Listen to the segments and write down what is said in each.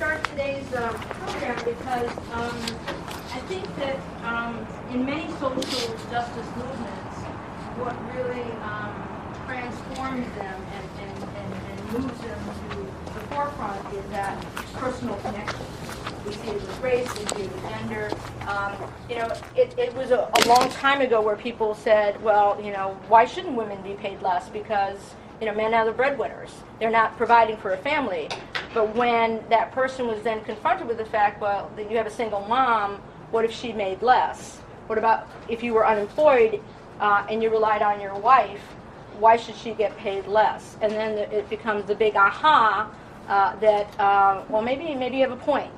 start today's program because I think that in many social justice movements, what really transforms them and moves them to the forefront is that personal connection. We see it with race, we see it with gender. It was a long time ago where people said, well, why shouldn't women be paid less? Because, men are the breadwinners. They're not providing for a family. But when that person was then confronted with the fact, well, that you have a single mom, what if she made less? What about if you were unemployed and you relied on your wife? Why should she get paid less? And then it becomes the big aha that, maybe you have a point.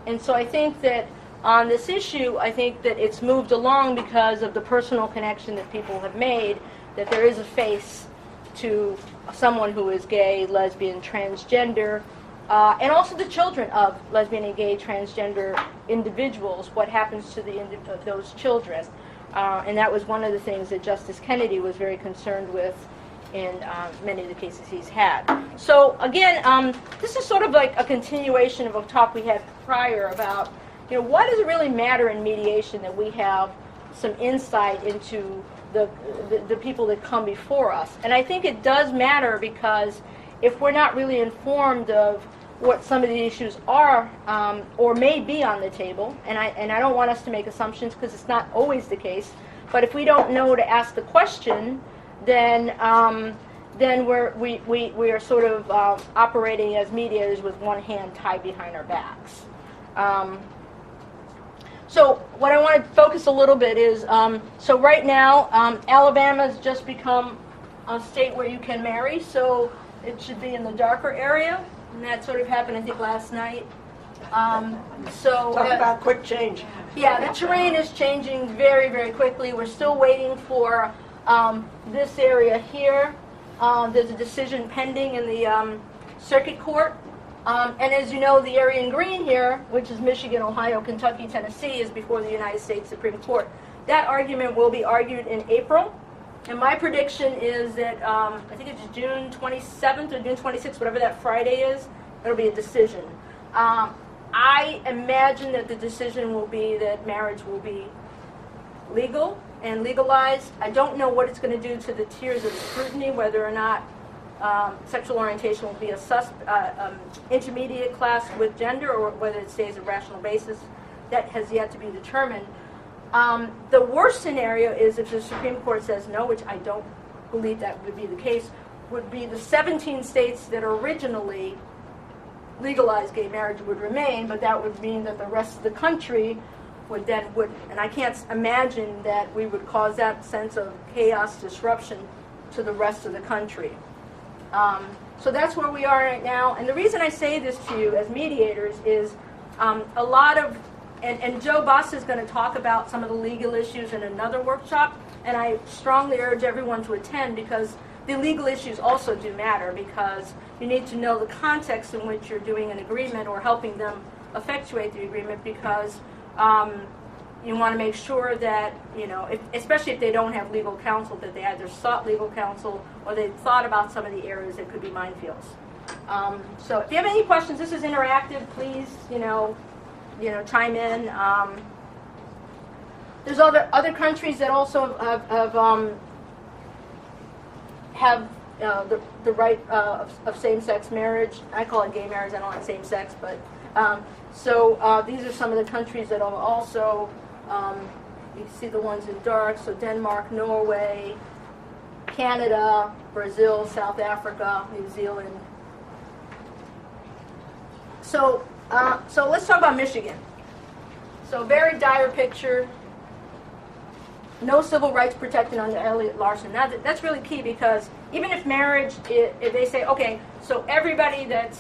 And so I think that on this issue, I think that it's moved along because of the personal connection that people have made, that there is a face to someone who is gay, lesbian, transgender, and also the children of lesbian and gay, transgender individuals, what happens to those children. And that was one of the things that Justice Kennedy was very concerned with in many of the cases he's had. So again, this is sort of like a continuation of a talk we had prior about, why does it really matter in mediation that we have some insight into the people that come before us? And I think it does matter because if we're not really informed of what some of the issues are or may be on the table, and I don't want us to make assumptions because it's not always the case, but if we don't know to ask the question, then we are sort of operating as mediators with one hand tied behind our backs. So what I want to focus a little bit is, so right now, Alabama's just become a state where you can marry, so it should be in the darker area, and that sort of happened, I think, last night. Talk about quick change. Yeah, the terrain is changing very, very quickly. We're still waiting for this area here. There's a decision pending in the circuit court. And as you know, the area in green here, which is Michigan, Ohio, Kentucky, Tennessee, is before the United States Supreme Court. That argument will be argued in April. And my prediction is that, I think it's June 27th or June 26th, whatever that Friday is, it'll be a decision. I imagine that the decision will be that marriage will be legal and legalized. I don't know what it's going to do to the tiers of scrutiny, whether or not sexual orientation will be a intermediate class with gender or whether it stays a rational basis. That has yet to be determined. The worst scenario is if the Supreme Court says no, which I don't believe that would be the case, would be the 17 states that originally legalized gay marriage would remain, but that would mean that the rest of the country would, and I can't imagine that we would cause that sense of chaos, disruption to the rest of the country. So that's where we are right now. And the reason I say this to you as mediators is a lot of, and Joe Buss is going to talk about some of the legal issues in another workshop, and I strongly urge everyone to attend because the legal issues also do matter, because you need to know the context in which you're doing an agreement or helping them effectuate the agreement, because you want to make sure that, especially if they don't have legal counsel, that they either sought legal counsel or they thought about some of the areas that could be minefields. So if you have any questions, this is interactive, please, chime in. There's other countries that also have the right of same-sex marriage. I call it gay marriage. I don't like same-sex, but so these are some of the countries that are also. You see the ones in dark. So Denmark, Norway, Canada, Brazil, South Africa, New Zealand. So let's talk about Michigan. So very dire picture. No civil rights protected under Elliott Larson. Now that's really key, because even if marriage, if they say, okay, so everybody that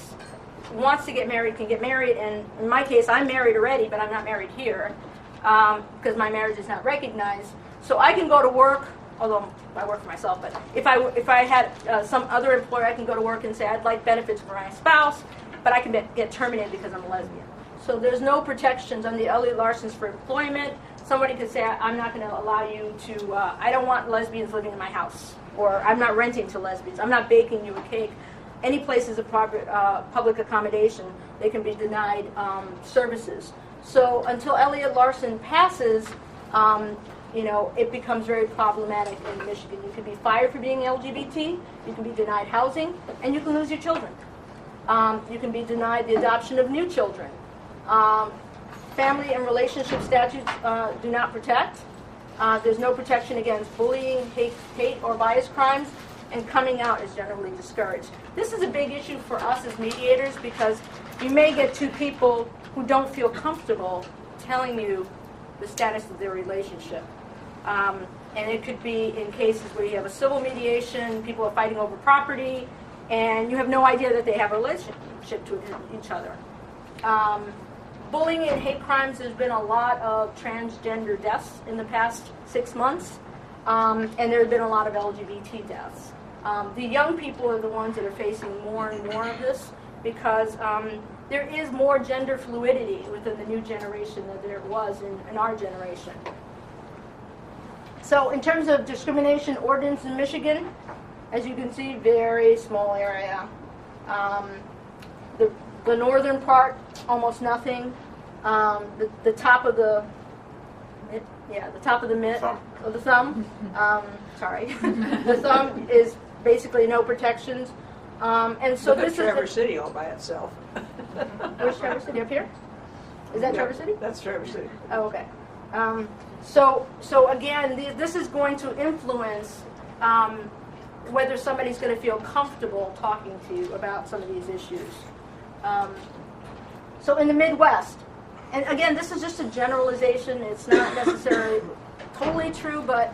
wants to get married can get married, and in my case, I'm married already, but I'm not married here because my marriage is not recognized. So I can go to work, although I work for myself, but if I had some other employer, I can go to work and say I'd like benefits for my spouse, but I can get terminated because I'm a lesbian. So there's no protections on the Elliott Larsons for employment. Somebody could say, I'm not going to allow you to, I don't want lesbians living in my house, or I'm not renting to lesbians, I'm not baking you a cake. Any place is a public accommodation. they can be denied services. So until Elliot Larson passes, it becomes very problematic in Michigan. You can be fired for being LGBT, you can be denied housing, and you can lose your children. You can be denied the adoption of new children. Family and relationship statutes do not protect. There's no protection against bullying, hate or bias crimes, and coming out is generally discouraged. This is a big issue for us as mediators because you may get two people who don't feel comfortable telling you the status of their relationship. And it could be in cases where you have a civil mediation, people are fighting over property, and you have no idea that they have a relationship to each other. Bullying and hate crimes, there's been a lot of transgender deaths in the past 6 months, and there have been a lot of LGBT deaths. The young people are the ones that are facing more and more of this because there is more gender fluidity within the new generation than there was in our generation. So in terms of discrimination ordinance in Michigan, as you can see, very small area. The northern part, almost nothing. The top of the thumb. Sorry, the thumb is basically no protections. And so this is Traverse City all by itself. Where's Traverse City? Up here? Is that Traverse City? That's Traverse City. Oh, okay. So again, this is going to influence whether somebody's going to feel comfortable talking to you about some of these issues. So in the Midwest, and again, this is just a generalization. It's not necessarily totally true, but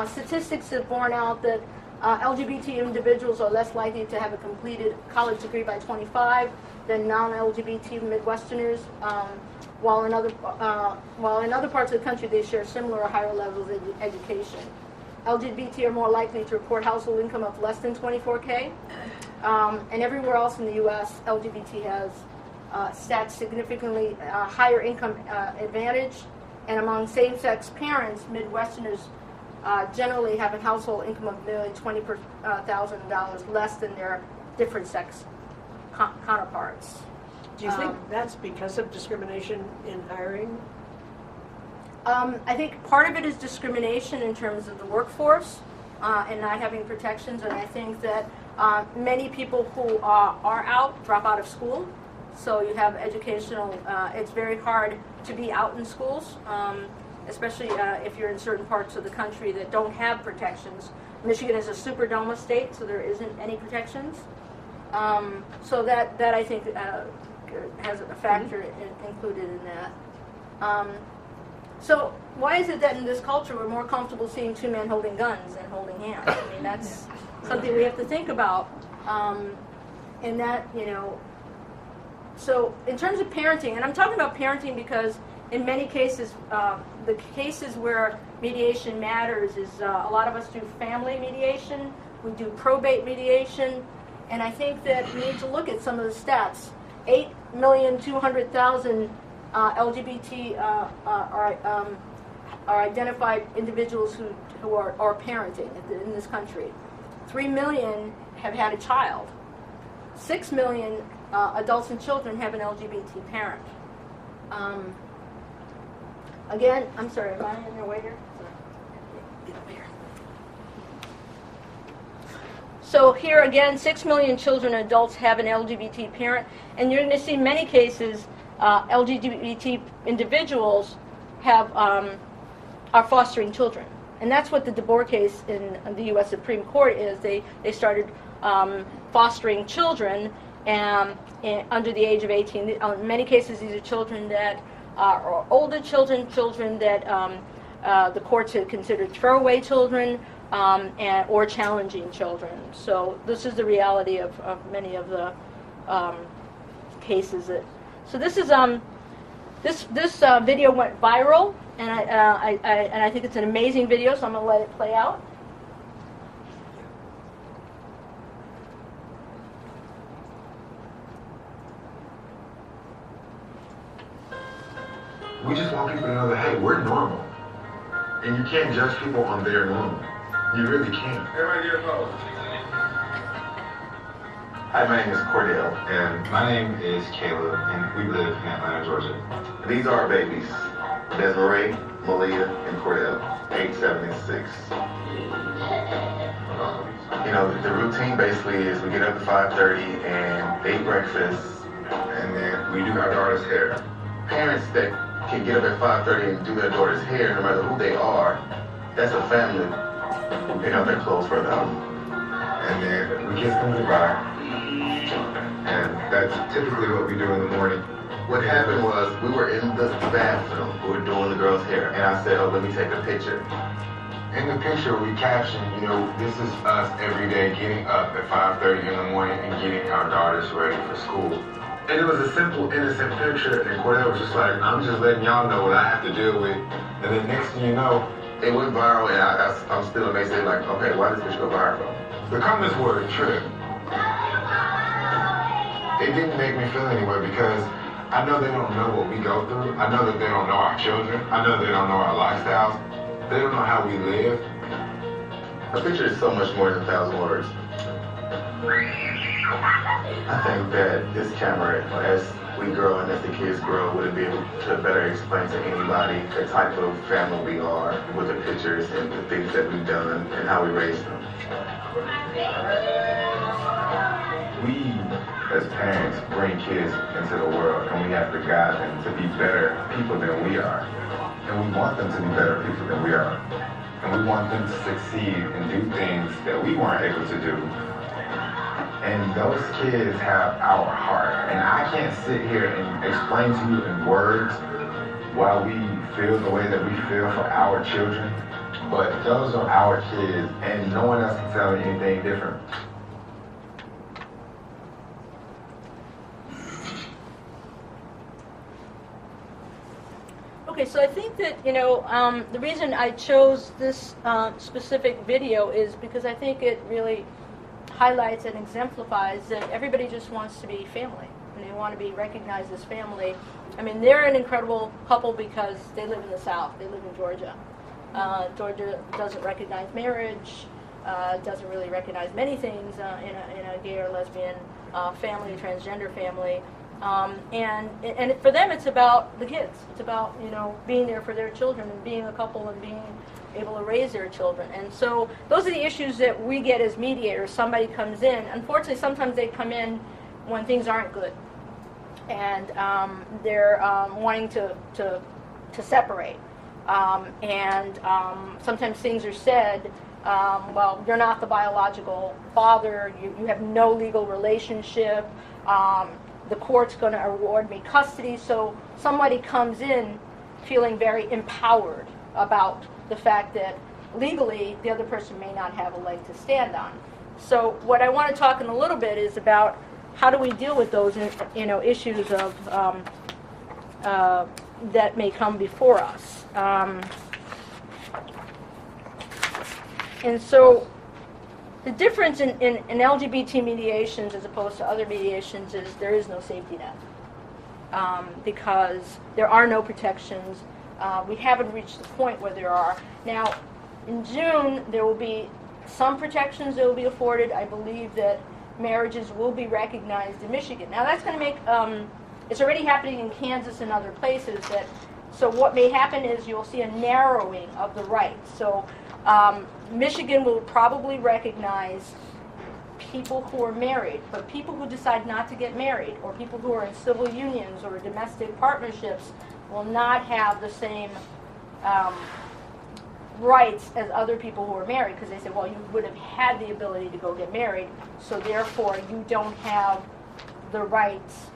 statistics have borne out that LGBT individuals are less likely to have a completed college degree by 25 than non-LGBT Midwesterners, while in other parts of the country they share similar or higher levels of education. LGBT are more likely to report household income of less than $24K, and everywhere else in the U.S., LGBT has stats significantly higher income advantage, and among same-sex parents, Midwesterners generally have a household income of nearly $20,000 less than their different sex counterparts. Do you think that's because of discrimination in hiring? I think part of it is discrimination in terms of the workforce and not having protections, and I think that many people who are out drop out of school, so you have educational, it's very hard to be out in schools, especially if you're in certain parts of the country that don't have protections. Michigan is a superdoma state, so there isn't any protections. So that I think has a factor included in that. So why is it that in this culture we're more comfortable seeing two men holding guns than holding hands? I mean, that's something we have to think about. And that, so in terms of parenting, and I'm talking about parenting because in many cases, the cases where mediation matters is a lot of us do family mediation, we do probate mediation, and I think that we need to look at some of the stats. 8,200,000 LGBT are identified individuals who are parenting in this country. 3 million have had a child. 6 million adults and children have an LGBT parent. Again, I'm sorry, am I in your way here? Get over here. So here again, 6 million children and adults have an LGBT parent, and you're going to see many cases LGBT individuals have are fostering children, and that's what the DeBoer case in the U.S. Supreme Court is. They started fostering children under the age of 18. In many cases, these are children that are older children that the courts had considered throwaway children or challenging children. So this is the reality of many of the cases. So this is this video went viral, and I think it's an amazing video. So I'm going to let it play out. We just want people to know that, hey, we're normal. And you can't judge people on their normal. You really can't. Everybody get a vote. Hi, my name is Cordell. And my name is Caleb, and we live in Atlanta, Georgia. These are our babies. Desiree, Malia, and Cordell, 8, 7, and 6. You know, the routine basically is we get up at 5:30 and eat breakfast, And then we do our daughter's hair. parents that can get up at 5:30 and do their daughter's hair, no matter who they are, that's a family. We pick out their clothes for them. And then we kiss them goodbye. And that's typically what we do in the morning. What happened was we were in the bathroom, we were doing the girl's hair, and I said, oh, let me take a picture. In the picture, we caption, you know, this is us every day getting up at 5:30 in the morning and getting our daughters ready for school. And it was a simple, innocent picture, and Cordell was just like, I'm just letting y'all know what I have to deal with. And then next thing you know, It went viral, and I'm still amazed. They're like, okay, why did this bitch go viral? the comments were a trip. It didn't make me feel anyway because I know they don't know what we go through. I know that they don't know our children. I know they don't know our lifestyles. They don't know how we live. A picture is so much more than 1,000 words. I think that this camera, as we grow and as the kids grow, would be able to better explain to anybody the type of family we are with the pictures and the things that we've done and how we raised them. We, as parents, bring kids into the world and we have to guide them to be better people than we are. And we want them to be better people than we are. And we want them to succeed and do things that we weren't able to do. And those kids have our heart. And I can't sit here and explain to you in words why we feel the way that we feel for our children. But those are our kids, and no one else can tell me anything different. Okay, so I think that, the reason I chose this specific video is because I think it really highlights and exemplifies that everybody just wants to be family, and they want to be recognized as family. I mean, they're an incredible couple because they live in the South. They live in Georgia. Georgia doesn't recognize marriage, doesn't really recognize many things in a gay or lesbian family, transgender family. And for them, it's about the kids. It's about, being there for their children and being a couple and being able to raise their children. And so those are the issues that we get as mediators. Somebody comes in. Unfortunately, sometimes they come in when things aren't good. And they're wanting to separate. Sometimes things are said, well, you're not the biological father. You have no legal relationship. The court's going to award me custody. So somebody comes in feeling very empowered about the fact that legally the other person may not have a leg to stand on. So what I want to talk in a little bit is about how do we deal with those issues of that may come before us. And so the difference in LGBT mediations as opposed to other mediations is there is no safety net because there are no protections. We haven't reached the point where there are. Now, in June, there will be some protections that will be afforded. I believe that marriages will be recognized in Michigan. Now, that's going to make, it's already happening in Kansas and other places. So what may happen is you'll see a narrowing of the rights. So Michigan will probably recognize people who are married, but people who decide not to get married, or people who are in civil unions or domestic partnerships, will not have the same rights as other people who are married, because they say, well, you would have had the ability to go get married, so therefore you don't have the rights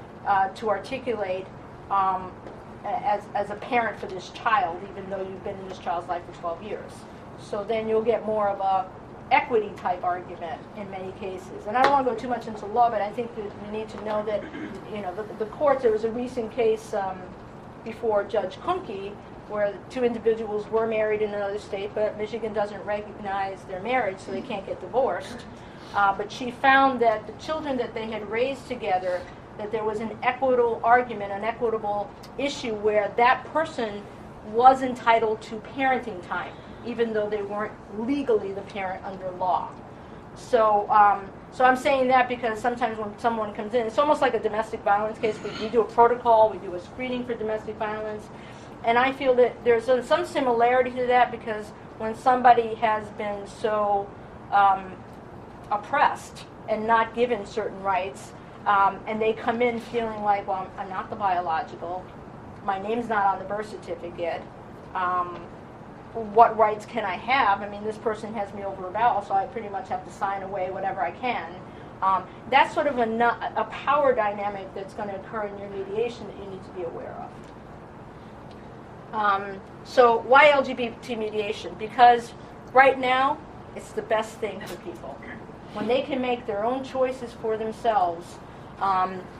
to articulate as a parent for this child, even though you've been in this child's life for 12 years. So then you'll get more of a equity type argument in many cases. And I don't want to go too much into law, but I think that you need to know that, the courts, there was a recent case before Judge Kunke where two individuals were married in another state, but Michigan doesn't recognize their marriage, so they can't get divorced. But she found that the children that they had raised together, that there was an equitable argument, an equitable issue where that person was entitled to parenting time, even though they weren't legally the parent under law. So I'm saying that because sometimes when someone comes in, it's almost like a domestic violence case. We do a protocol, we do a screening for domestic violence, and I feel that there's some similarity to that because when somebody has been so oppressed and not given certain rights, and they come in feeling like, well, I'm not the biological, my name's not on the birth certificate, what rights can I have? I mean, this person has me over a barrel, so I pretty much have to sign away whatever I can. That's sort of a power dynamic that's going to occur in your mediation that you need to be aware of. So why LGBT mediation? Because right now, it's the best thing for people. When they can make their own choices for themselves,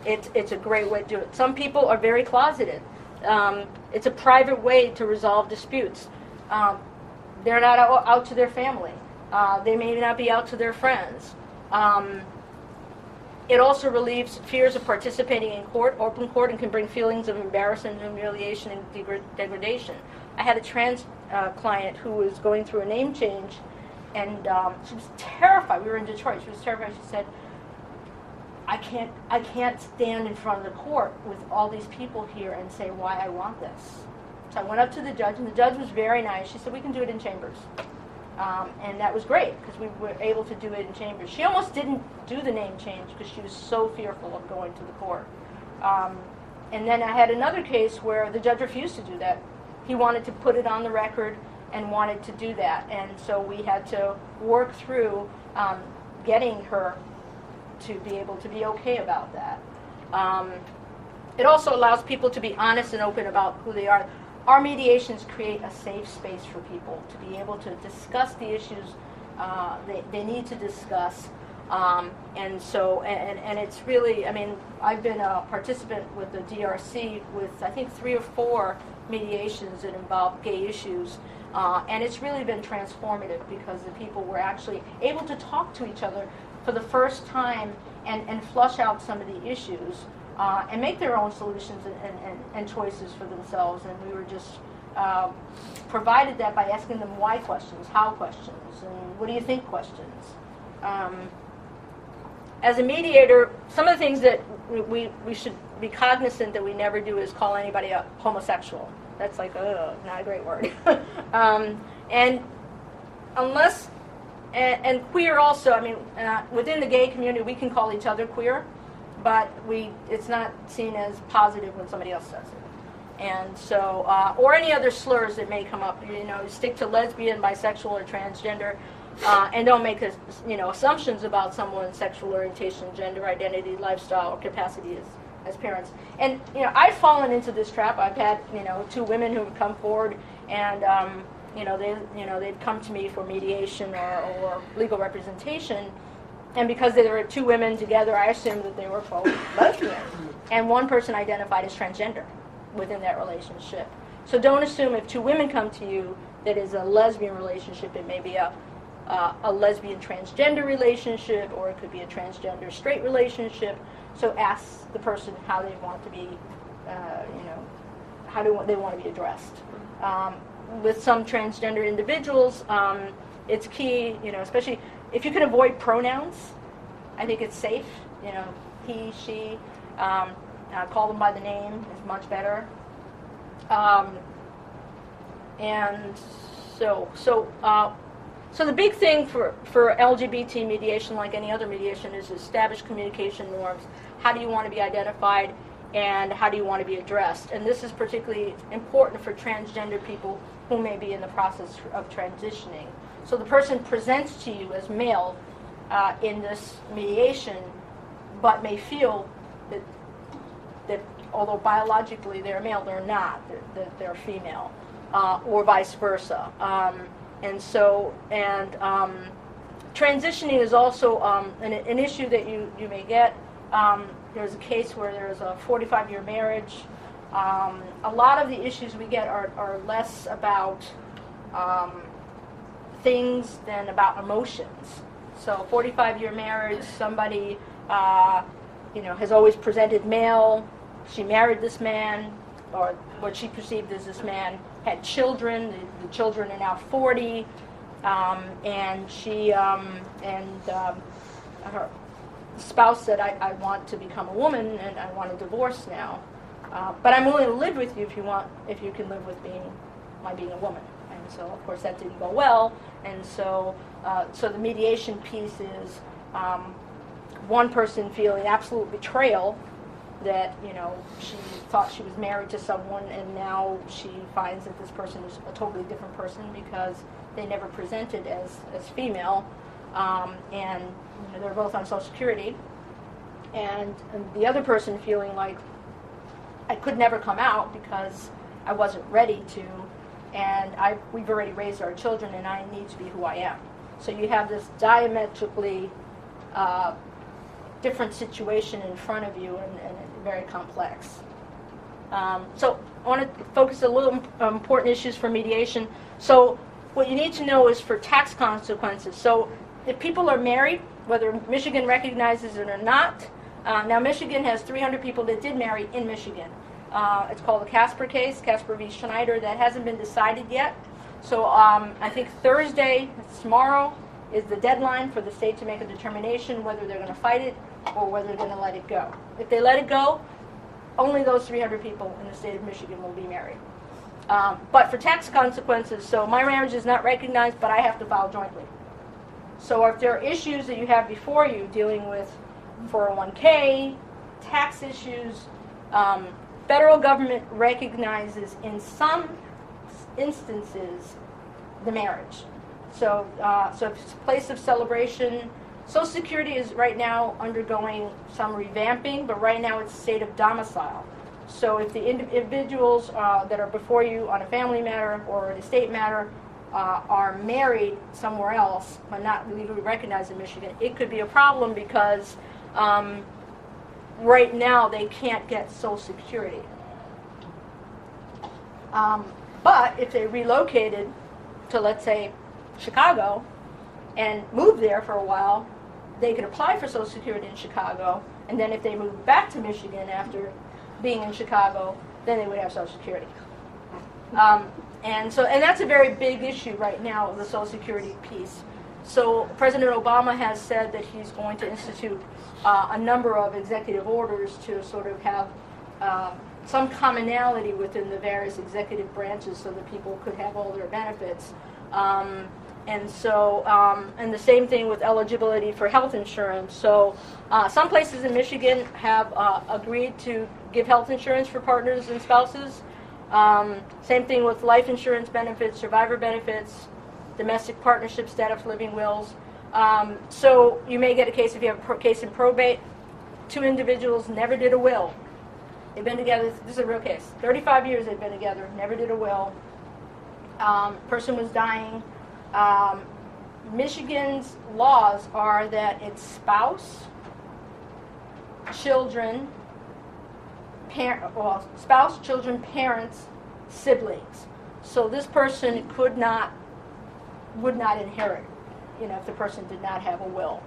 it's a great way to do it. Some people are very closeted. It's a private way to resolve disputes. They're not out to their family. They may not be out to their friends. It also relieves fears of participating in court, open court, and can bring feelings of embarrassment, humiliation, and degradation. I had a trans client who was going through a name change, and she was terrified. We were in Detroit. She was terrified. She said, I can't stand in front of the court with all these people here and say why I want this. So I went up to the judge, and the judge was very nice. She said, we can do it in chambers. And that was great, because we were able to do it in chambers. She almost didn't do the name change because she was so fearful of going to the court. And then I had another case where the judge refused to do that. He wanted to put it on the record and wanted to do that. And so we had to work through getting her to be able to be okay about that. It also allows people to be honest and open about who they are. Our mediations create a safe space for people to be able to discuss the issues they need to discuss. And it's really, I mean, I've been a participant with the DRC with, I think, 3 or 4 mediations that involve gay issues. And it's really been transformative because the people were actually able to talk to each other for the first time and flush out some of the issues. And make their own solutions and choices for themselves. And we were just provided that by asking them why questions, how questions, and what do you think questions. As a mediator, some of the things that we should be cognizant that we never do is call anybody a homosexual. That's like, not a great word. And unless, and queer also, I mean, within the gay community, we can call each other queer. But it's not seen as positive when somebody else says it. And so, or any other slurs that may come up, stick to lesbian, bisexual, or transgender, and don't make assumptions about someone's sexual orientation, gender identity, lifestyle, or capacity as parents. And, I've fallen into this trap. I've had, 2 women who have come forward and, they've come to me for mediation or legal representation. And because there were 2 women together, I assumed that they were both lesbian. And one person identified as transgender within that relationship. So don't assume if 2 women come to you that is a lesbian relationship. It may be a lesbian transgender relationship, or it could be a transgender straight relationship. So ask the person how they want to be, how do they want to be addressed. With some transgender individuals, it's key, especially if you can avoid pronouns, I think it's safe. He, she, call them by the name is much better. And so the big thing for LGBT mediation, like any other mediation, is establish communication norms. How do you want to be identified, and how do you want to be addressed? And this is particularly important for transgender people who may be in the process of transitioning. So the person presents to you as male in this mediation, but may feel that although biologically they're male, they're not, that they're female, or vice versa. Transitioning is also an issue that you may get. There's a case where there's a 45-year marriage. A lot of the issues we get are less about things than about emotions. So 45-year marriage, somebody has always presented male. She married this man, or what she perceived as this man, had children. The children are now 40. And her spouse said, I want to become a woman and I want a divorce now. But I'm willing to live with you if you can live with my being a woman. And so, of course, that didn't go well. And so the mediation piece is one person feeling absolute betrayal that, she thought she was married to someone and now she finds that this person is a totally different person because they never presented as female. And they're both on Social Security. And the other person feeling like I could never come out because I wasn't ready to, and we've already raised our children and I need to be who I am. So you have this diametrically different situation in front of you and very complex. So I want to focus a little important issues for mediation. So what you need to know is for tax consequences. So if people are married, whether Michigan recognizes it or not, now Michigan has 300 people that did marry in Michigan. It's called the Casper case, Casper v. Schneider. That hasn't been decided yet. So I think Thursday, tomorrow, is the deadline for the state to make a determination whether they're going to fight it or whether they're going to let it go. If they let it go, only those 300 people in the state of Michigan will be married. But for tax consequences, so my marriage is not recognized, but I have to file jointly. So if there are issues that you have before you dealing with 401k, tax issues, federal government recognizes in some instances the marriage. So if it's a place of celebration, Social Security is right now undergoing some revamping, but right now it's state of domicile. So if the individuals that are before you on a family matter or an estate matter are married somewhere else but not legally recognized in Michigan, it could be a problem because right now they can't get Social Security. But if they relocated to, let's say, Chicago and moved there for a while, they could apply for Social Security in Chicago, and then if they moved back to Michigan after being in Chicago, then they would have Social Security. And that's a very big issue right now, the Social Security piece. So President Obama has said that he's going to institute a number of executive orders to sort of have some commonality within the various executive branches so that people could have all their benefits. And the same thing with eligibility for health insurance. So some places in Michigan have agreed to give health insurance for partners and spouses. Same thing with life insurance benefits, survivor benefits, domestic partnership status, living wills. So you may get a case if you have a case in probate. Two individuals never did a will. They've been together, this is a real case. 35 years they've been together, never did a will. Person was dying. Michigan's laws are that it's spouse, children, spouse, children, parents, siblings. So this person would not inherit, if the person did not have a will.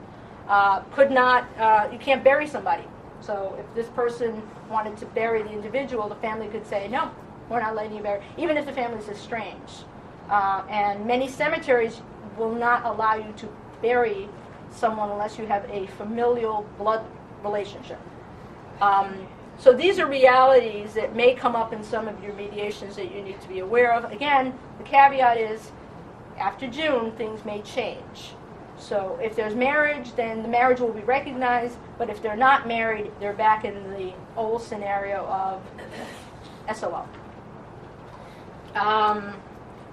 You can't bury somebody. So if this person wanted to bury the individual, the family could say, no, we're not letting you bury, even if the family's estranged. And many cemeteries will not allow you to bury someone unless you have a familial blood relationship. So these are realities that may come up in some of your mediations that you need to be aware of. Again, the caveat is, after June, things may change. So if there's marriage, then the marriage will be recognized, but if they're not married, they're back in the old scenario of SOL.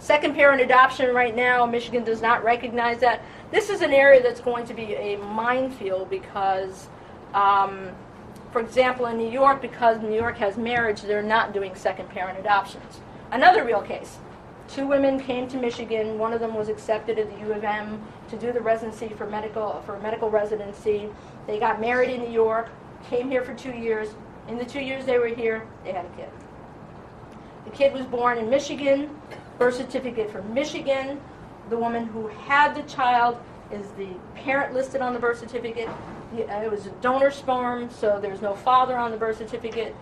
Second parent adoption right now, Michigan does not recognize that. This is an area that's going to be a minefield because, for example, in New York, because New York has marriage, they're not doing second parent adoptions. Another real case. Two women came to Michigan. One of them was accepted at the U of M to do the residency for medical residency. They got married in New York, came here for 2 years. In the 2 years they were here, they had a kid. The kid was born in Michigan, birth certificate from Michigan. The woman who had the child is the parent listed on the birth certificate. It was a donor sperm, so there's no father on the birth certificate.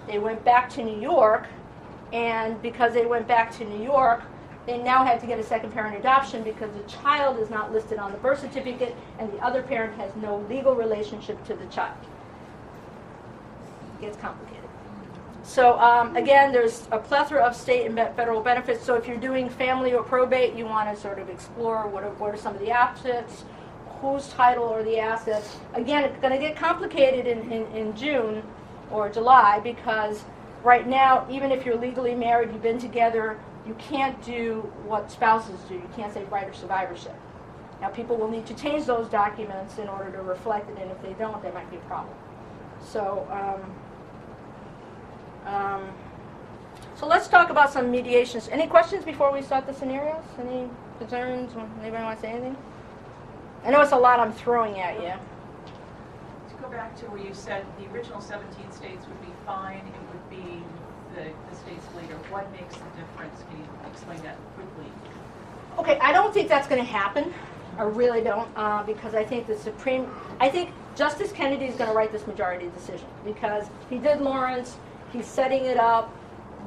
They went back to New York, and because they went back to New York, they now have to get a second parent adoption because the child is not listed on the birth certificate and the other parent has no legal relationship to the child. It gets complicated. So again, there's a plethora of state and federal benefits. So if you're doing family or probate, you want to sort of explore what are some of the assets, whose title are the assets. Again, it's going to get complicated in June or July because right now, even if you're legally married, you've been together, you can't do what spouses do. You can't say right of survivorship. Now, people will need to change those documents in order to reflect it, and if they don't, there might be a problem. So, so let's talk about some mediations. Any questions before we start the scenarios? Any concerns? Anybody want to say anything? I know it's a lot I'm throwing at you. To go back to where you said the original 17 states would be fine, it would be the states later. What makes the difference? Can you explain that quickly? Okay, I don't think that's going to happen. I really don't, because I think I think Justice Kennedy is going to write this majority decision because he did Lawrence, he's setting it up,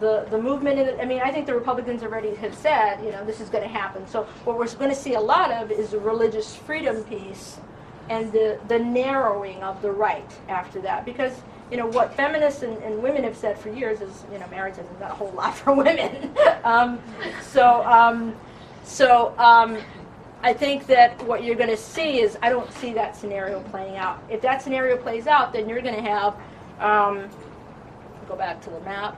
the movement in it, I mean, I think the Republicans already have said, you know, this is going to happen. So what we're going to see a lot of is the religious freedom piece and the narrowing of the right after that. Because, you know, what feminists and women have said for years is, you know, marriage isn't a whole lot for women. I think that what you're going to see is, I don't see that scenario playing out. If that scenario plays out, then you're going to have, go back to the map.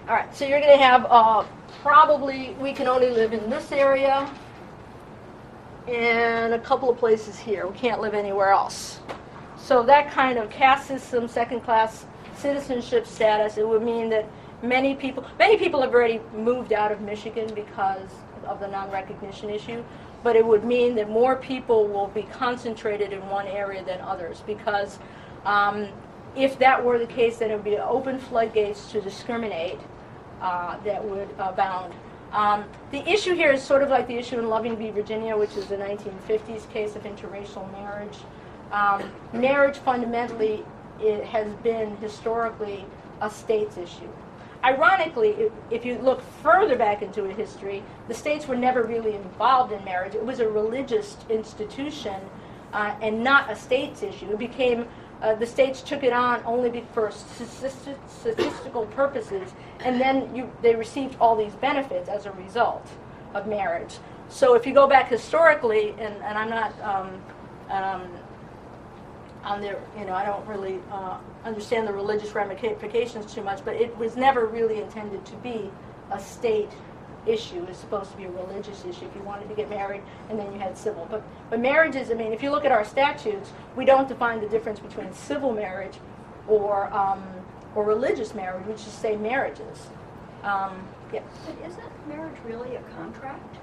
All right, so you're going to have probably, we can only live in this area and a couple of places here. We can't live anywhere else. So that kind of caste system, second-class citizenship status, it would mean that many people have already moved out of Michigan because of the non-recognition issue, but it would mean that more people will be concentrated in one area than others because if that were the case, then it would be open floodgates to discriminate that would abound. The issue here is sort of like the issue in Loving v. Virginia, which is the 1950s case of interracial marriage. Marriage fundamentally it has been historically a state's issue. Ironically, if you look further back into history, the states were never really involved in marriage. It was a religious institution and not a state's issue. It became, the states took it on only for statistical purposes, and then they received all these benefits as a result of marriage. So if you go back historically, and I'm not on there, you know, I don't really understand the religious ramifications too much, but it was never really intended to be a state issue. It was supposed to be a religious issue if you wanted to get married, and then you had civil. But marriages, I mean, if you look at our statutes, we don't define the difference between civil marriage or religious marriage. We just say marriages. Yeah. But isn't marriage really a contract?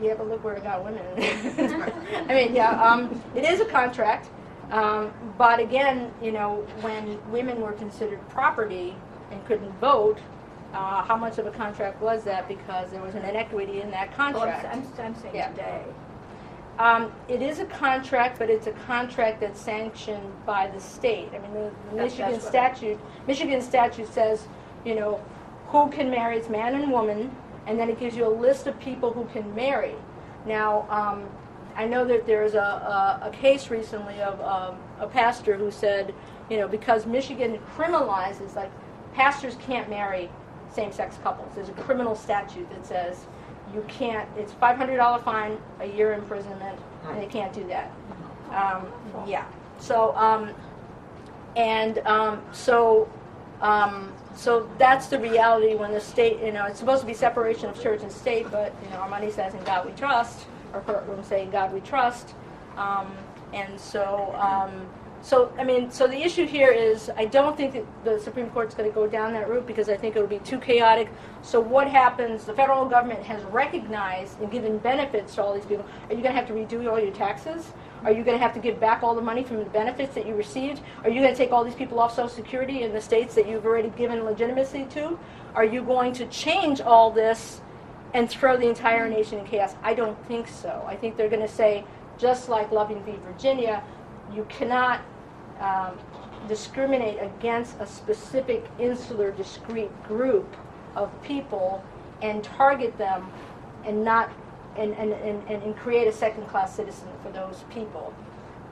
Yeah, but look where it got women. I mean, yeah, it is a contract, but again, you know, when women were considered property and couldn't vote, how much of a contract was that? Because there was an inequity in that contract. Well, I'm saying Yeah. today. It is a contract, but it's a contract that's sanctioned by the state. I mean, the Michigan statute says, you know, who can marry? It's man and woman. And then it gives you a list of people who can marry. Now, I know that there's a case recently of a pastor who said, you know, because Michigan criminalizes, like, pastors can't marry same-sex couples. There's a criminal statute that says you can't, it's $500 fine, a year imprisonment, and they can't do that. Yeah. So, so that's the reality when the state, you know, it's supposed to be separation of church and state, but, you know, our money says in God we trust, our courtroom say in God we trust. And so, I mean, so the issue here is I don't think that the Supreme Court's going to go down that route because I think it would be too chaotic. So what happens, the federal government has recognized and given benefits to all these people. Are you going to have to redo all your taxes? Are you going to have to give back all the money from the benefits that you received? Are you going to take all these people off Social Security in the states that you've already given legitimacy to? Are you going to change all this and throw the entire nation in chaos? I don't think so. I think they're going to say, just like Loving v. Virginia, you cannot discriminate against a specific insular discrete group of people and target them and not and create a second-class citizen for those people.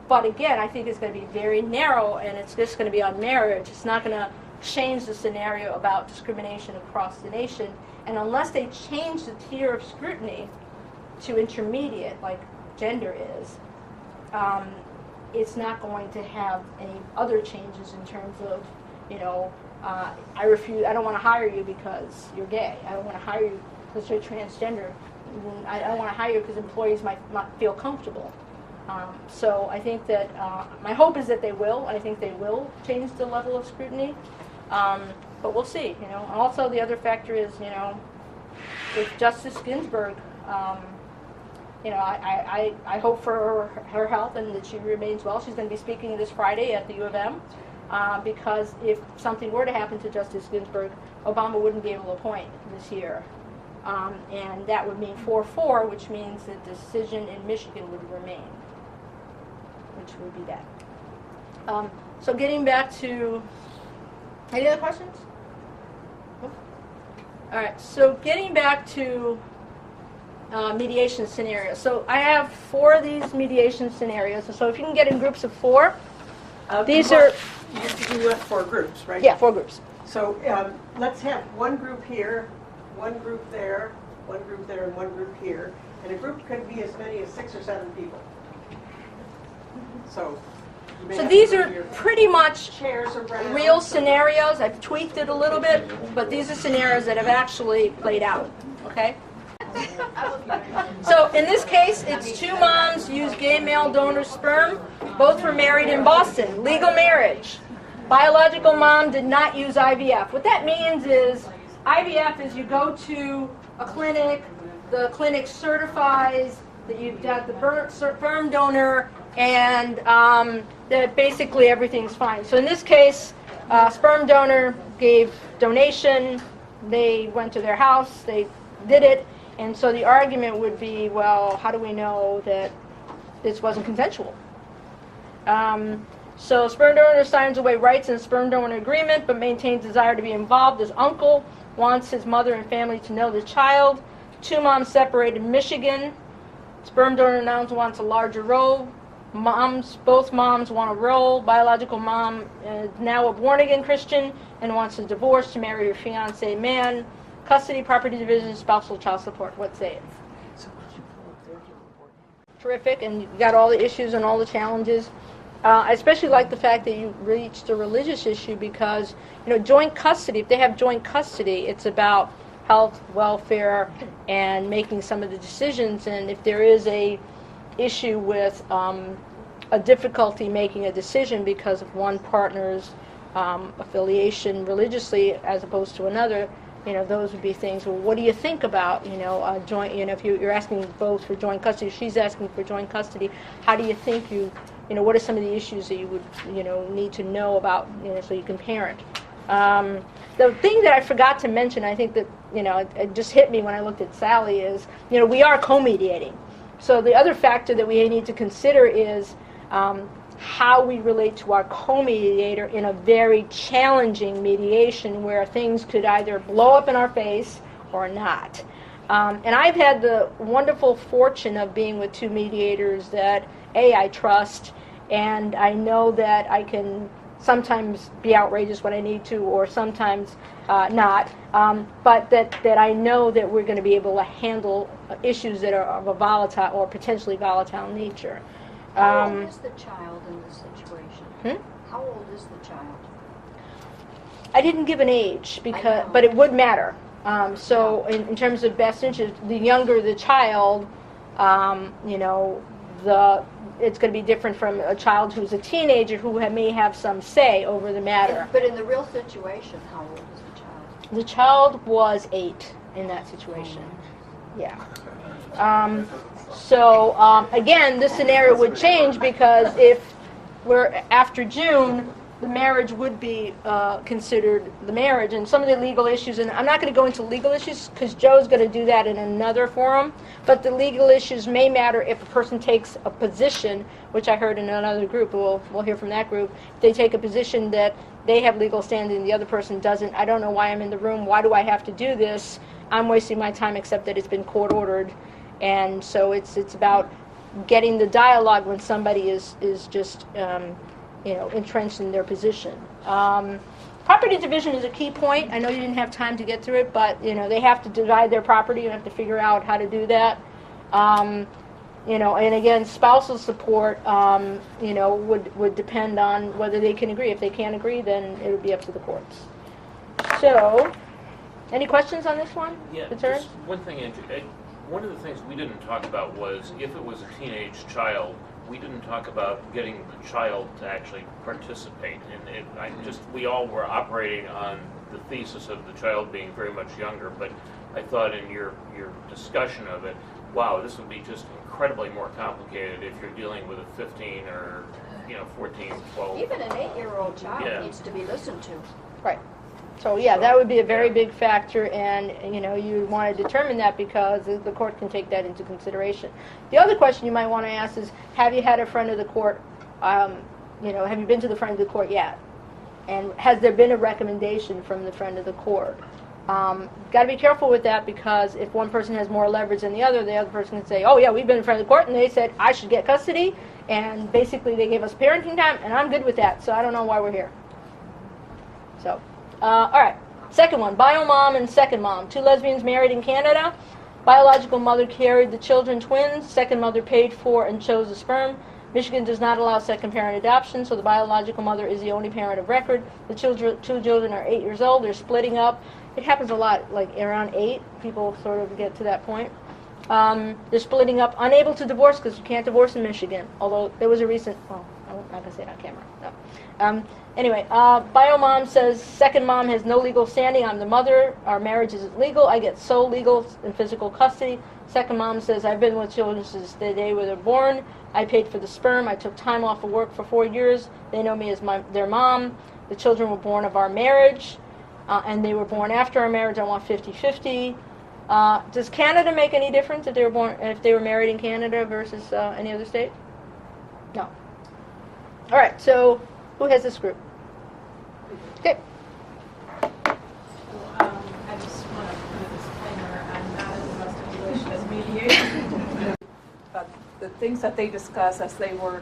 But again, I think it's going to be very narrow, and it's just going to be on marriage. It's not going to change the scenario about discrimination across the nation. And unless they change the tier of scrutiny to intermediate, like gender is, it's not going to have any other changes in terms of, I refuse, I don't want to hire you because you're gay. I don't want to hire you because you're transgender. I don't want to hire you because employees might not feel comfortable. So I think that my hope is that they will. I think they will change the level of scrutiny, but we'll see. Also the other factor is, with Justice Ginsburg, I hope for her health and that she remains well. She's going to be speaking this Friday at the U of M, because if something were to happen to Justice Ginsburg, Obama wouldn't be able to appoint this year. And that would mean 4-4, which means the decision in Michigan would remain, which would be that. So getting back to, any other questions? All right, so getting back to mediation scenarios. So I have 4 of these mediation scenarios. So if you can get in groups of 4, these are... You left 4 groups, right? Yeah, 4 groups. So let's have one group here, one group there, one group there, and one group here. And a group could be as many as 6 or 7 people. So These are pretty much chairs around. real scenarios. I've tweaked it a little bit, but these are scenarios that have actually played out, okay? So in this case, it's 2 moms used gay male donor sperm. Both were married in Boston. Legal marriage. Biological mom did not use IVF. What that means is IVF is you go to a clinic, the clinic certifies that you've got the sperm donor, and that basically everything's fine. So in this case, sperm donor gave donation, they went to their house, they did it, and so the argument would be, well, how do we know that this wasn't consensual? So sperm donor signs away rights in a sperm donor agreement, but maintains desire to be involved. His uncle wants his mother and family to know the child. 2 moms separated in Michigan. Sperm donor now wants a larger role. Both moms want a role. Biological mom is now a born-again Christian and wants a divorce to marry her fiancé man. Custody, property division, spousal child support. What say it? Terrific, and you've got all the issues and all the challenges. I especially like the fact that you reached a religious issue because, joint custody, if they have joint custody, it's about health, welfare, and making some of the decisions. And if there is a issue with a difficulty making a decision because of one partner's affiliation religiously as opposed to another, those would be things. Well, what do you think about, joint? If you're asking both for joint custody, she's asking for joint custody. How do you think what are some of the issues that you would, need to know about, so you can parent? The thing that I forgot to mention, I think that, it just hit me when I looked at Sally is, we are co-mediating. So the other factor that we need to consider is how we relate to our co-mediator in a very challenging mediation where things could either blow up in our face or not. And I've had the wonderful fortune of being with 2 mediators that, I trust, and I know that I can sometimes be outrageous when I need to, or sometimes not, but that I know that we're going to be able to handle issues that are of a volatile or potentially volatile nature. How old is the child in this situation? How old is the child? I didn't give an age, but it would matter. So in terms of best interest, the younger the child, it's going to be different from a child who's a teenager who may have some say over the matter. But in the real situation, how old is the child? The child was 8 in that situation. Yeah. So again, this scenario would change because if we're after June, the marriage would be considered the marriage, and some of the legal issues, and I'm not going to go into legal issues because Joe's going to do that in another forum, but the legal issues may matter if a person takes a position, which I heard in another group, we'll hear from that group, if they take a position that they have legal standing, the other person doesn't. I don't know why I'm in the room, why do I have to do this? I'm wasting my time, except that it's been court ordered, and so it's about getting the dialogue when somebody is just entrenched in their position. Property division is a key point. I know you didn't have time to get through it, but they have to divide their property. You have to figure out how to do that. And again, spousal support, would depend on whether they can agree. If they can't agree, then it would be up to the courts. So, any questions on this one? Yeah, Return? just one thing, Andrew. One of the things we didn't talk about was if it was a teenage child, we didn't talk about getting the child to actually participate. And we all were operating on the thesis of the child being very much younger, but I thought in your discussion of it, wow, this would be just incredibly more complicated if you're dealing with a 15 or 14, 12. Even an 8-year-old child Yeah. needs to be listened to. Right. So yeah, that would be a very big factor, and you want to determine that because the court can take that into consideration. The other question you might want to ask is, have you had a friend of the court? Have you been to the friend of the court yet? And has there been a recommendation from the friend of the court? Got to be careful with that because if one person has more leverage than the other person can say, "Oh yeah, we've been in front of the court, and they said I should get custody, and basically they gave us parenting time, and I'm good with that. So I don't know why we're here." So. All right, second one, bio mom and second mom. 2 lesbians married in Canada. Biological mother carried the children, twins. Second mother paid for and chose the sperm. Michigan does not allow second parent adoption, so the biological mother is the only parent of record. The two children are 8 years old. They're splitting up. It happens a lot, like around 8, people sort of get to that point. They're splitting up, unable to divorce because you can't divorce in Michigan, although there was a recent, I'm not going to say it on camera, no. Anyway, bio mom says, second mom has no legal standing. I'm the mother. Our marriage isn't legal. I get sole legal and physical custody. Second mom says, I've been with children since the day where they're born. I paid for the sperm. I took time off of work for 4 years. They know me as their mom. The children were born of our marriage, and they were born after our marriage. I want 50-50. Does Canada make any difference if they were married in Canada versus any other state? No. All right, so who has this group? Okay. I just want to put a disclaimer, I'm not a domestic relations mediator. The things that they discussed as they were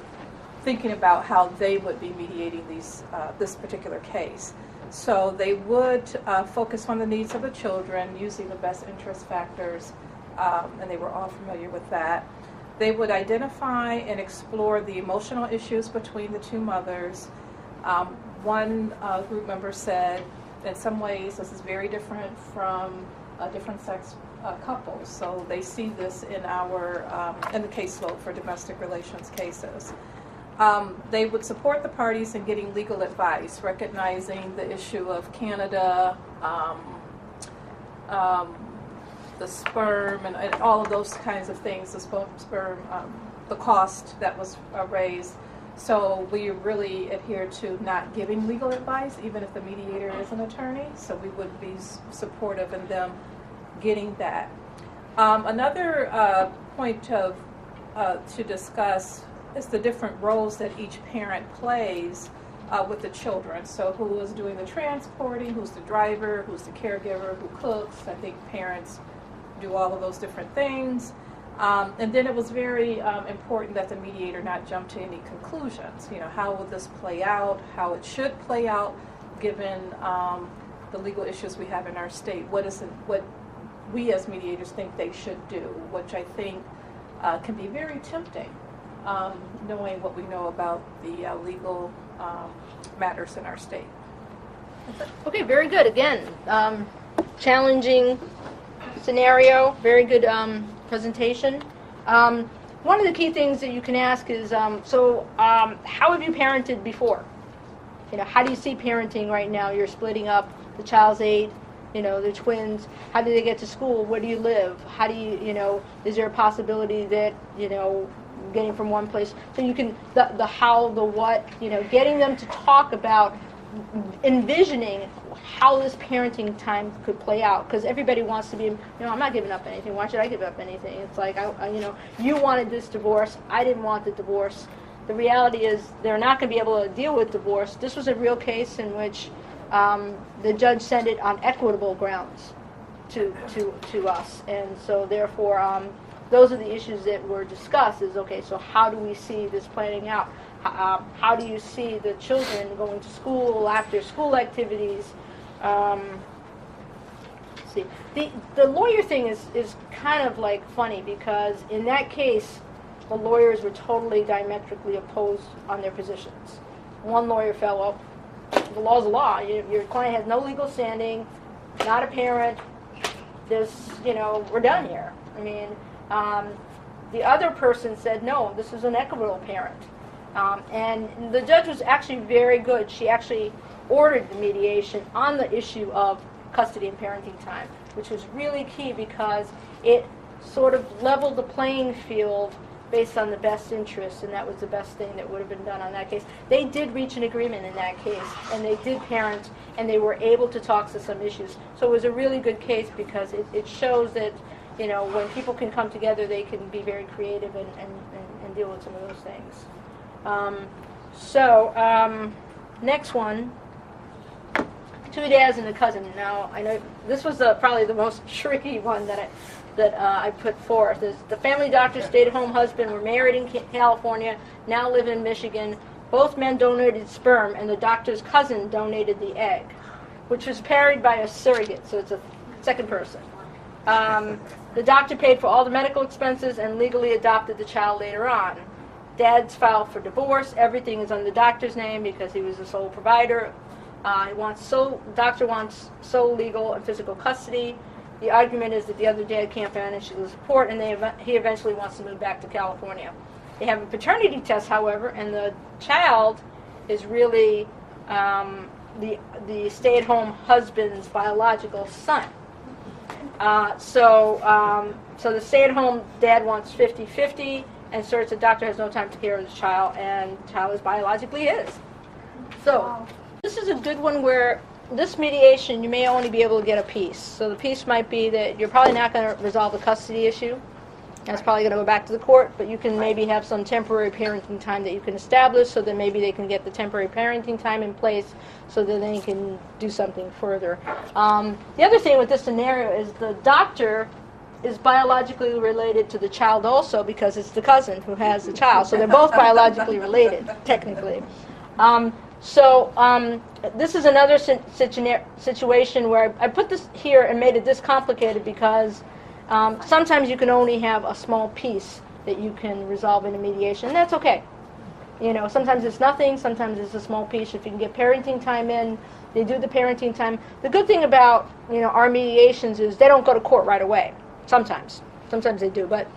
thinking about how they would be mediating this particular case. So they would focus on the needs of the children using the best interest factors, and they were all familiar with that. They would identify and explore the emotional issues between the two mothers. One group member said, in some ways, this is very different from different sex couples. So they see this in the caseload for domestic relations cases. They would support the parties in getting legal advice, recognizing the issue of Canada, the sperm, and all of those kinds of things, the sperm, the cost that was raised. So we really adhere to not giving legal advice, even if the mediator is an attorney. So we would be supportive in them getting that. Another point to discuss is the different roles that each parent plays with the children. So who is doing the transporting, who's the driver, who's the caregiver, who cooks. I think parents do all of those different things. And then it was very important that the mediator not jump to any conclusions. How will this play out, how it should play out, given the legal issues we have in our state. What we as mediators think they should do, which I think can be very tempting, knowing what we know about the legal matters in our state. Okay, very good. Again, challenging scenario, very good presentation. One of the key things that you can ask is, how have you parented before? How do you see parenting right now? You're splitting up, the child's 8, they're twins. How do they get to school? Where do you live? How do you, is there a possibility that, getting from one place. So you can, the how, the what, getting them to talk about envisioning how this parenting time could play out, because everybody wants to be, I'm not giving up anything. Why should I give up anything? It's like, you wanted this divorce. I didn't want the divorce. The reality is they're not going to be able to deal with divorce. This was a real case in which the judge sent it on equitable grounds to us, and so therefore those are the issues that were discussed. Is okay. So how do we see this planning out? How do you see the children going to school, after school activities? See, the lawyer thing is kind of like funny, because in that case, the lawyers were totally diametrically opposed on their positions. One lawyer felt, well, the law's the law. Your client has no legal standing, not a parent. This, we're done here. I mean, the other person said, no, this is an equitable parent. And the judge was actually very good. She actually ordered the mediation on the issue of custody and parenting time, which was really key, because it sort of leveled the playing field based on the best interest, and that was the best thing that would have been done on that case. They did reach an agreement in that case, and they did parent, and they were able to talk to some issues. So it was a really good case, because it shows that, when people can come together, they can be very creative and deal with some of those things. Next one, two dads and a cousin. Now, I know this was probably the most tricky one that I put forth. Is the family doctor, stay-at-home husband, were married in California, now live in Michigan. Both men donated sperm, and the doctor's cousin donated the egg, which was carried by a surrogate, so it's a second person. The doctor paid for all the medical expenses and legally adopted the child later on. Dad's filed for divorce. Everything is on the doctor's name because he was the sole provider. Doctor wants sole legal and physical custody. The argument is that the other dad can't financially support, and he eventually wants to move back to California. They have a paternity test, however, and the child is really the stay-at-home husband's biological son. So the stay-at-home dad wants 50-50, and asserts the doctor has no time to care of the child, and the child is biologically his. So this is a good one where this mediation, you may only be able to get a piece. So the piece might be that you're probably not going to resolve the custody issue. That's probably going to go back to the court, but you can maybe have some temporary parenting time that you can establish, so that maybe they can get the temporary parenting time in place, so that they can do something further. The other thing with this scenario is the doctor is biologically related to the child also, because it's the cousin who has the child. So they're both biologically related, technically. This is another situation where I put this here and made it this complicated, because sometimes you can only have a small piece that you can resolve in a mediation, and that's okay. Sometimes it's nothing, sometimes it's a small piece. If you can get parenting time in, they do the parenting time. The good thing about, our mediations is they don't go to court right away. Sometimes they do, but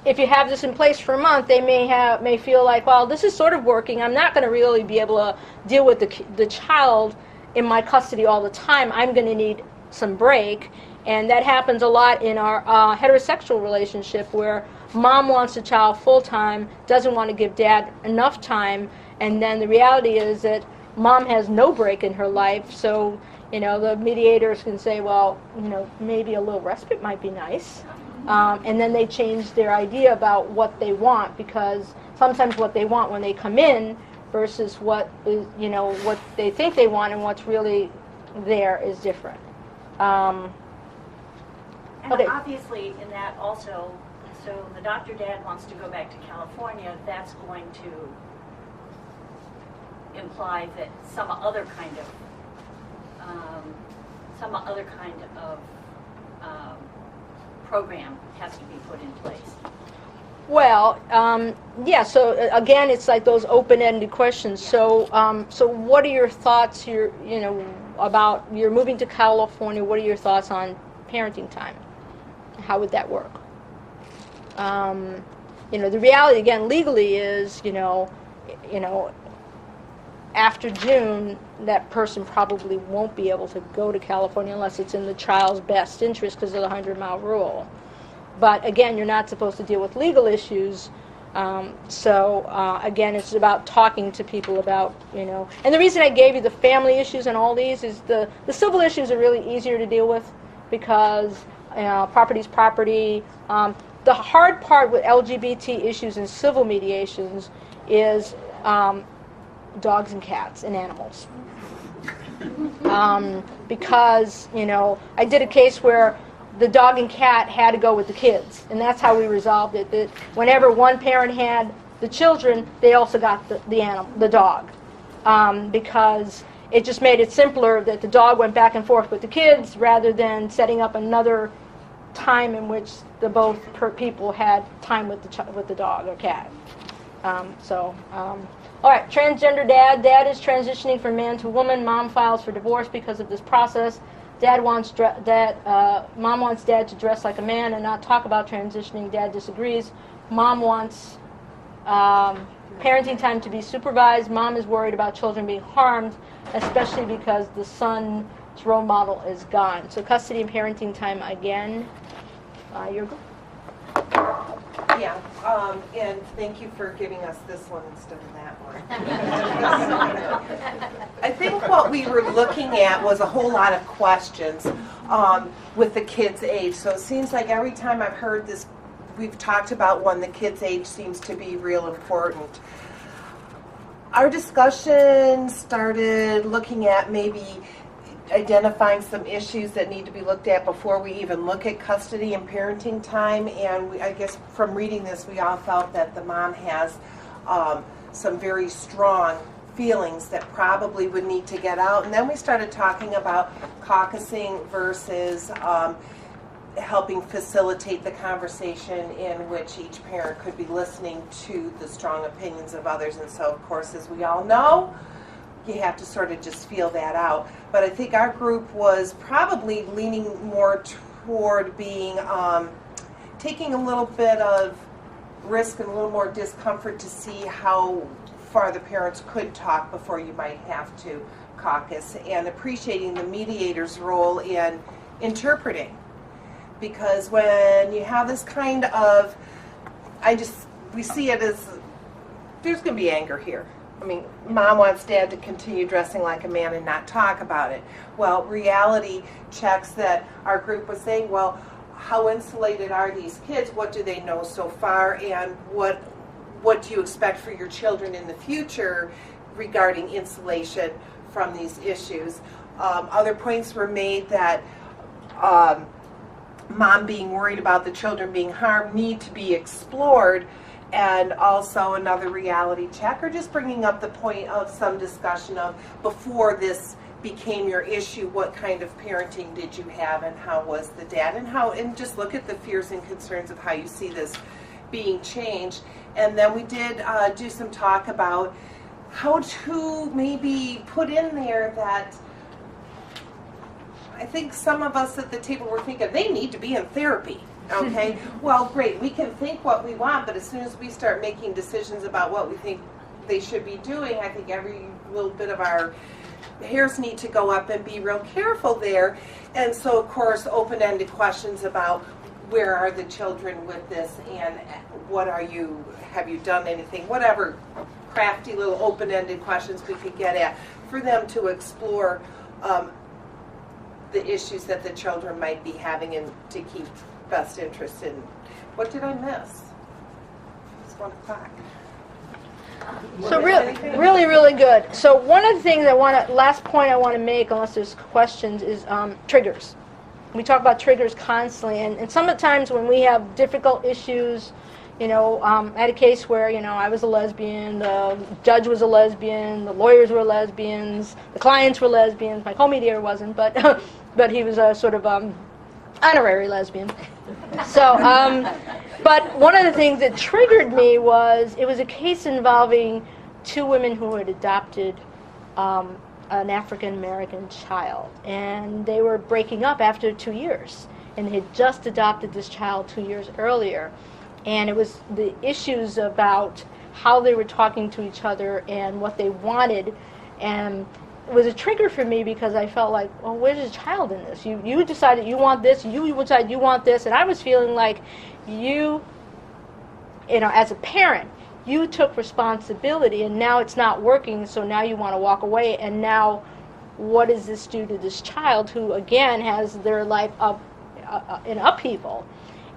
if you have this in place for a month, they may feel like, well, this is sort of working. I'm not going to really be able to deal with the child in my custody all the time. I'm going to need some break, and that happens a lot in our heterosexual relationship, where mom wants the child full time, doesn't want to give dad enough time, and then the reality is that mom has no break in her life. So the mediators can say, well, maybe a little respite might be nice. And then they change their idea about what they want, because sometimes what they want when they come in versus what is, what they think they want and what's really there is different. And Okay. obviously in that also, so the doctor dad wants to go back to California, that's going to imply that some other kind of program has to be put in place. Well, yeah. So again, it's like those open-ended questions. So, so what are your thoughts? About you're moving to California. What are your thoughts on parenting time? How would that work? The reality again, legally is, after June, that person probably won't be able to go to California unless it's in the child's best interest because of the 100-mile rule. But again, you're not supposed to deal with legal issues Again, it's about talking to people about, and the reason I gave you the family issues and all these is the civil issues are really easier to deal with because property's property. The hard part with LGBT issues and civil mediations is dogs and cats and animals. Because, I did a case where the dog and cat had to go with the kids, and that's how we resolved it. That whenever one parent had the children, they also got the animal, the dog, because it just made it simpler that the dog went back and forth with the kids rather than setting up another time in which the both people had time with the dog or cat. All right, transgender dad. Dad is transitioning from man to woman. Mom files for divorce because of this process. Mom wants dad to dress like a man and not talk about transitioning. Dad disagrees. Mom wants parenting time to be supervised. Mom is worried about children being harmed, especially because the son's role model is gone. So custody and parenting time again. You're good. Yeah, and thank you for giving us this one instead of that one. I think what we were looking at was a whole lot of questions with the kids' age. So it seems like every time I've heard this, we've talked about one, the kids' age seems to be real important. Our discussion started looking at maybe identifying some issues that need to be looked at before we even look at custody and parenting time. And I guess from reading this, we all felt that the mom has some very strong feelings that probably would need to get out. And then we started talking about caucusing versus helping facilitate the conversation in which each parent could be listening to the strong opinions of others. And so, of course, as we all know, you have to sort of just feel that out. But I think our group was probably leaning more toward being, taking a little bit of risk and a little more discomfort to see how far the parents could talk before you might have to caucus, and appreciating the mediator's role in interpreting. Because when you have this kind of, we see it as, there's going to be anger here. I mean, mom wants dad to continue dressing like a man and not talk about it. Well, reality checks that our group was saying, well, how insulated are these kids? What do they know so far? And what do you expect for your children in the future regarding insulation from these issues? Other points were made that mom being worried about the children being harmed need to be explored. And also another reality check, or just bringing up the point of some discussion of before this became your issue, what kind of parenting did you have and how was the dad, and just look at the fears and concerns of how you see this being changed. And then we did do some talk about how to maybe put in there that I think some of us at the table were thinking they need to be in therapy. Okay, well, great, we can think what we want, but as soon as we start making decisions about what we think they should be doing, I think every little bit of our hairs need to go up and be real careful there. And so, of course, open-ended questions about where are the children with this, and what are you, have you done anything, whatever crafty little open-ended questions we could get at for them to explore the issues that the children might be having and to keep best interest in. What did I miss? It's 1 o'clock. So really good. So one of the things last point I want to make, unless there's questions, is triggers. We talk about triggers constantly, and sometimes when we have difficult issues, I had a case where, I was a lesbian, the judge was a lesbian, the lawyers were lesbians, the clients were lesbians, my co-mediator wasn't, but but he was a sort of honorary lesbian. So, but one of the things that triggered me was, it was a case involving 2 women who had adopted an African-American child, and they were breaking up after 2 years, and they had just adopted this child 2 years earlier, and it was the issues about how they were talking to each other and what they wanted, and it was a trigger for me because I felt like, well, where's the child in this? You decided you want this, you decided you want this, and I was feeling like you as a parent, you took responsibility, and now it's not working, so now you want to walk away, and now what does this do to this child who, again, has their life up in upheaval?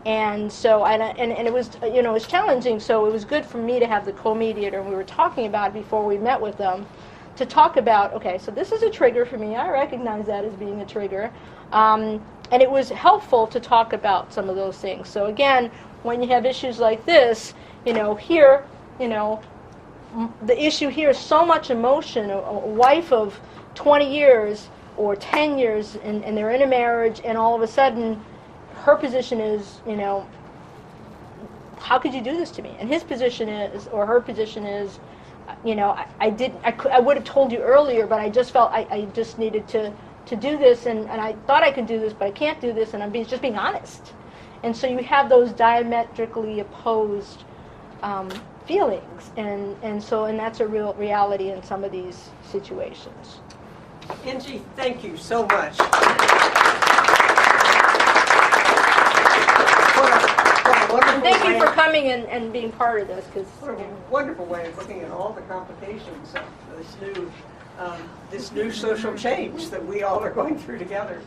And so, and it was, it was challenging, so it was good for me to have the co-mediator, and we were talking about it before we met with them, to talk about, okay, so this is a trigger for me, I recognize that as being a trigger, and it was helpful to talk about some of those things. So again, when you have issues like this, here, the issue here is so much emotion. A wife of 20 years or 10 years, and they're in a marriage, and all of a sudden, her position is, how could you do this to me? And his position is, or her position is, I would have told you earlier, but I just felt I just needed to do this, and I thought I could do this, but I can't do this, and I'm just being honest. And so you have those diametrically opposed feelings, and that's a real reality in some of these situations. Angie, thank you so much. And thank you for coming and being part of this, because What a wonderful way of looking at all the complications of this new social change that we all are going through together.